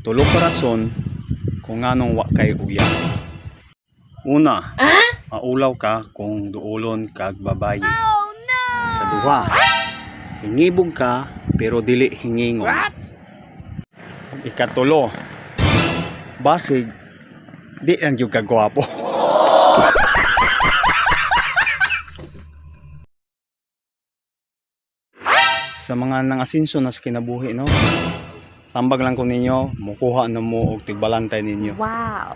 Tulo ka rason kung nganong wa kay uyab. Una, maulaw ka kung duolon kag babayi. Kaduha, hingibog ka pero dili hingingon. Ikatulo, basig di lang yung kagwapo. Sa mga nangasinso na sa kinabuhi, no? Tambag lang ko ninyo, mukuha na mo og tigbalantay ninyo. Wow.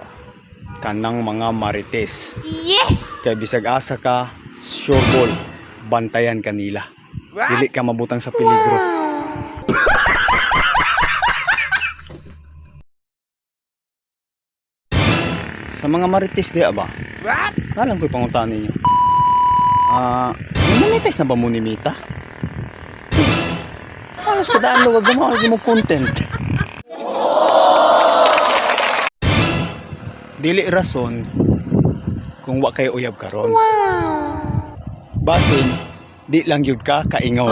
Kanang mga marites. Yes! Kay bisag asa ka, sure ball, bantayan kanila. Dili ka mabutang sa peligro. Sa mga marites di ba? Alam ko'y panguntahan ninyo. Monetize na ba mo ni Mita? Alas kadaan lo gagawa mo content. Dili rason kung wa kay uyab karon. Basin di lang yun ka kaingaw.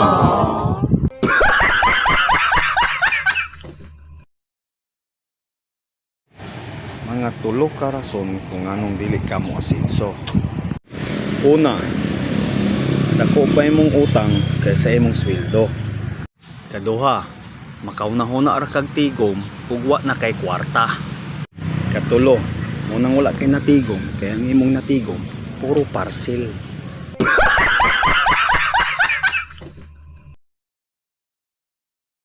Mga tulo ka rason kung anong dili ka mo asinso. Una, dako pa imong utang kaysa imong sweldo. Kaduha, makauna-huna ra kag tigom ug wa na kay kwarta. Katulo, munang wala kay natigom kay ang imong natigom puro parcel.